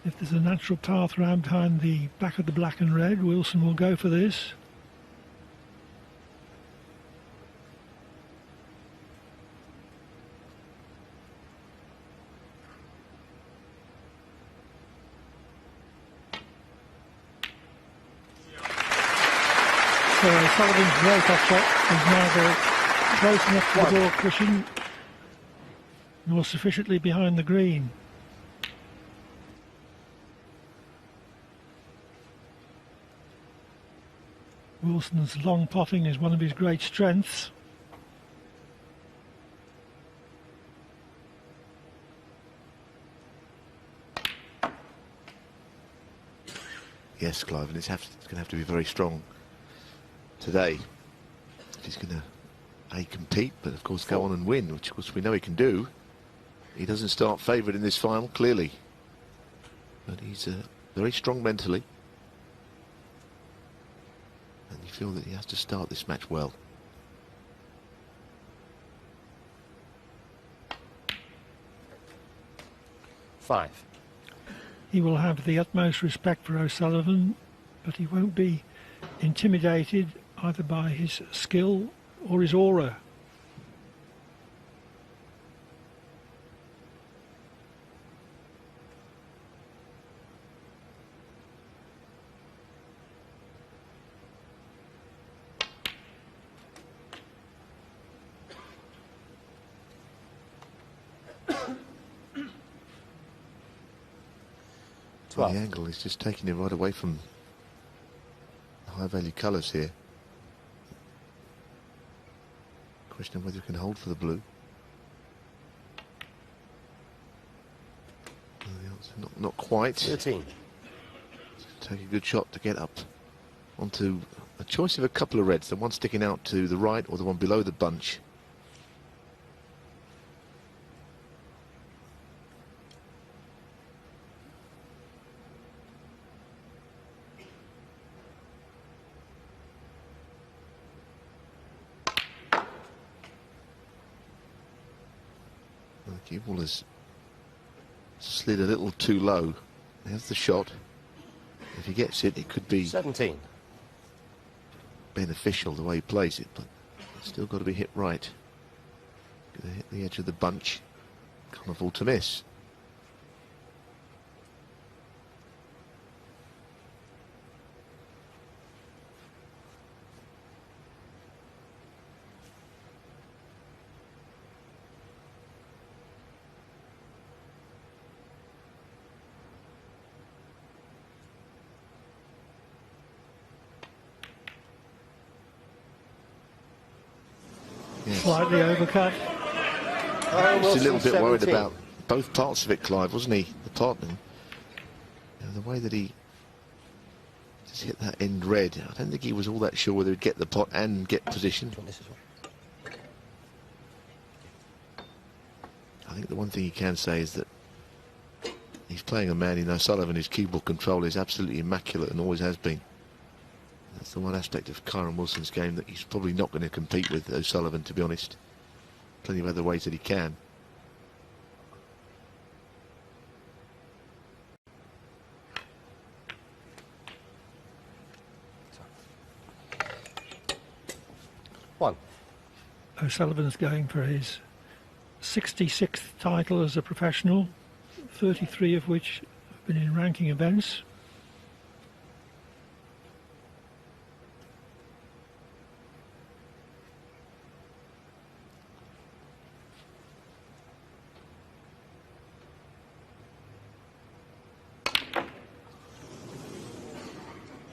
If there's a natural path round behind the back of the black and red, Wilson will go for this. So O'Sullivan's break-off shot is neither close enough to the ball cushion nor sufficiently behind the green. Wilson's long potting is one of his great strengths. Yes, Clive, and it's going to have to be very strong today if he's going to compete, but of course go on and win, which of course we know he can do. He doesn't start favoured in this final, clearly, but he's very strong mentally, and you feel that he has to start this match well. Five. He will have the utmost respect for O'Sullivan, but he won't be intimidated either by his skill or his aura. Well, the angle is just taking it right away from the high value colours here. Question of whether you can hold for the blue. The answer, not quite. 13. Take a good shot to get up onto a choice of a couple of reds, the one sticking out to the right or the one below the bunch. The cue ball has slid a little too low. There's the shot. If he gets it, it could be 17. Beneficial the way he plays it, but it's still got to be hit right. Gonna hit the edge of the bunch. Can't afford to miss. Slightly overcut. Just a little bit worried about both parts of it, Clive, wasn't he? The partner. You know, the way that he just hit that end red, I don't think he was all that sure whether he'd get the pot and get position. I think the one thing he can say is that he's playing a man in O'Sullivan whose cue ball control is absolutely immaculate and always has been. That's the one aspect of Kyren Wilson's game that he's probably not going to compete with O'Sullivan, to be honest. Plenty of other ways that he can. One. O'Sullivan's going for his 66th title as a professional, 33 of which have been in ranking events.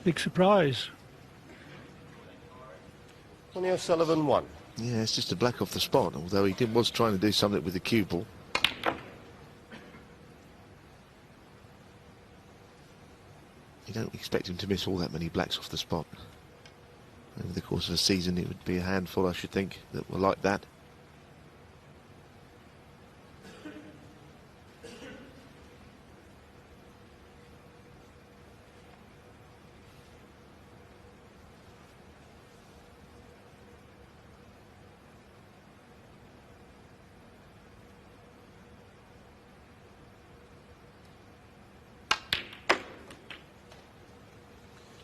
Big surprise. Ronnie O'Sullivan 1. Yeah, it's just a black off the spot, although he was trying to do something with the cue ball. You don't expect him to miss all that many blacks off the spot. Over the course of a season, it would be a handful, I should think, that were like that.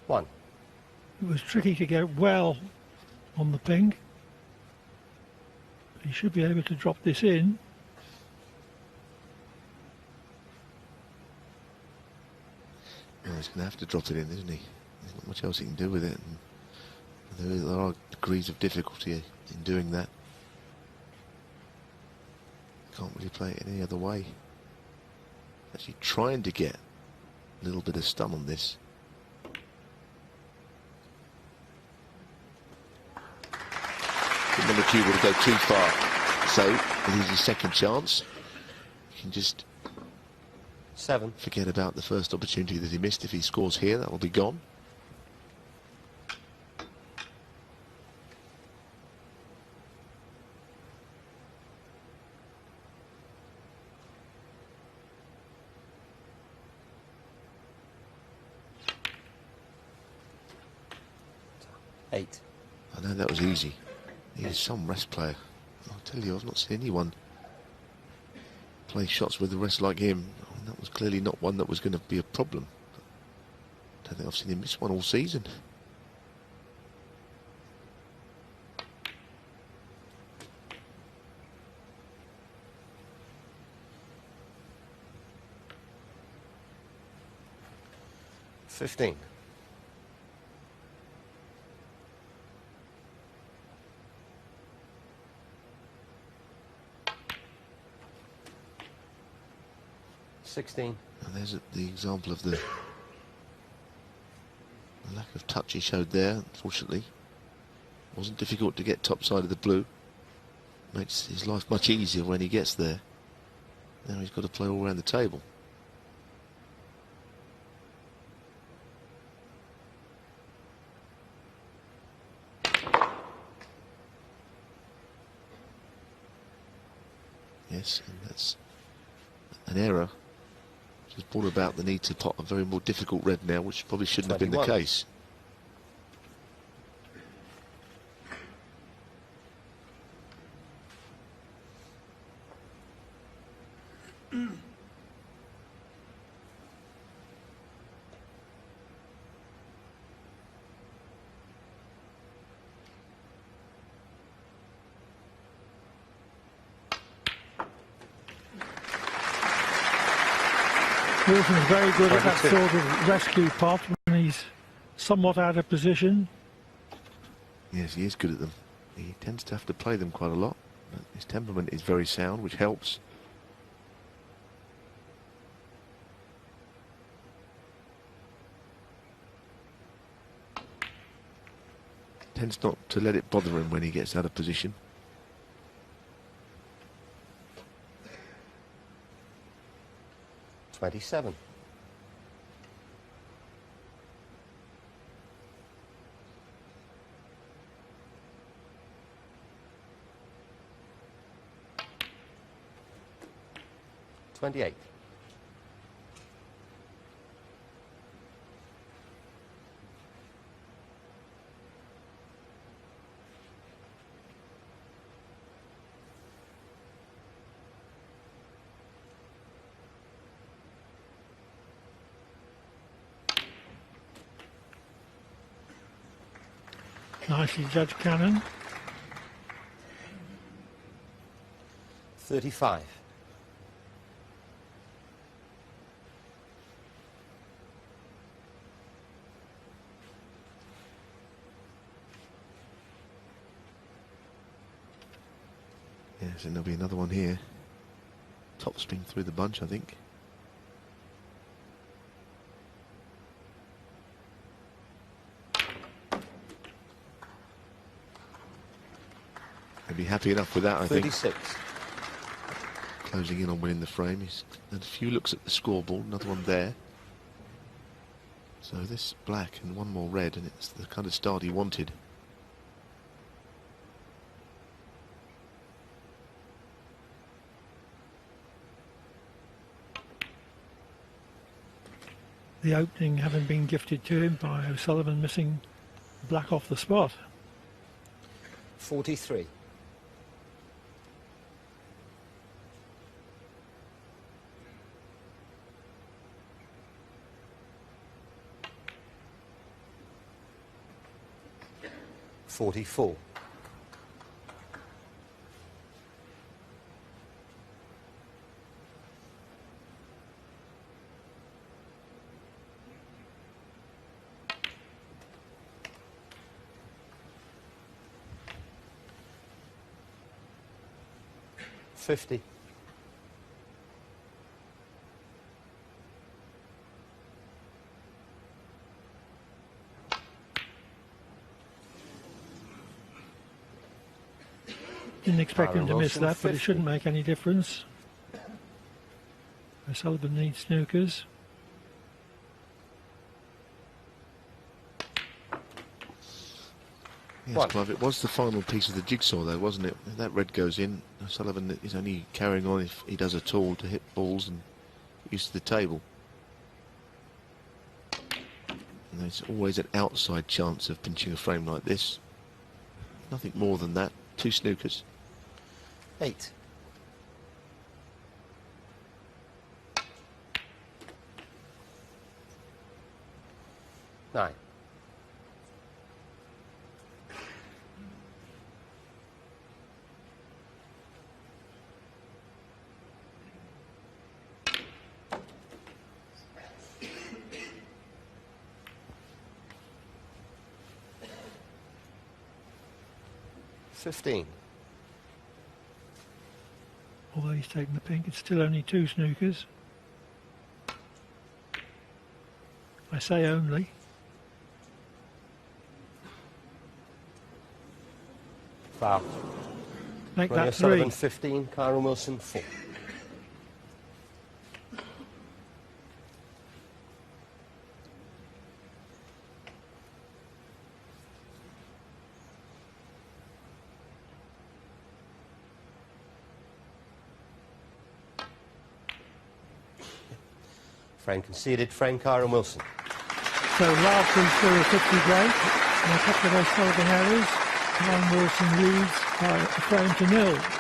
1. It was tricky to get well on the ping. He should be able to drop this in. Well, he's going to have to drop it in, isn't he? There's not much else he can do with it. And there are degrees of difficulty in doing that. Can't really play it any other way. Actually trying to get a little bit of stun on this. Number 2 would go too far. So, it is his second chance. He can just 7. forget about the first opportunity that he missed. If he scores here, that will be gone. Eight. I know that was easy. He is some rest player. I'll tell you, I've not seen anyone play shots with the rest like him. I mean, that was clearly not one that was going to be a problem. I don't think I've seen him miss one all season. $15. $16. And there's the example of the lack of touch he showed there. Unfortunately, wasn't difficult to get top side of the blue. Makes his life much easier when he gets there. Now he's got to play all around the table. Yes, and that's an error. Has brought about the need to pot a very more difficult red now, which probably shouldn't have been the 21. case. Wilson's very good at that 22. sort of rescue pot when he's somewhat out of position. Yes, he is good at them. He tends to have to play them quite a lot, but his temperament is very sound, which helps. Tends not to let it bother him when he gets out of position. $27. $28. Nicely judged, Cannon. 35. Yes, and there'll be another one here. Top spin through the bunch, I think. He'll be happy enough with that, I think. 36. Closing in on winning the frame. He's had a few looks at the scoreboard, another one there. So this black and one more red, and it's the kind of start he wanted. The opening having been gifted to him by O'Sullivan missing black off the spot. 43. 44. $50. Didn't expect him Kyren to miss Wilson, that, but it 50. shouldn't make any difference. O'Sullivan needs snookers. Yes, One. Clive, it was the final piece of the jigsaw though, wasn't it? If that red goes in, O'Sullivan is only carrying on, if he does at all, to hit balls and get used to the table. And there's always an outside chance of pinching a frame like this. Nothing more than that. 2 snookers. 8. $9. $15. Although he's taken the pink, it's still only 2 snookers. I say only. Foul. Make Ronnie that O'Sullivan 3. 15, Kyren Wilson 4. Frame conceded, frame Kyren Wilson. So Larkin's still a 50 break, and a couple of O'Sullivan errors. Kyren Wilson leads by a frame to 0.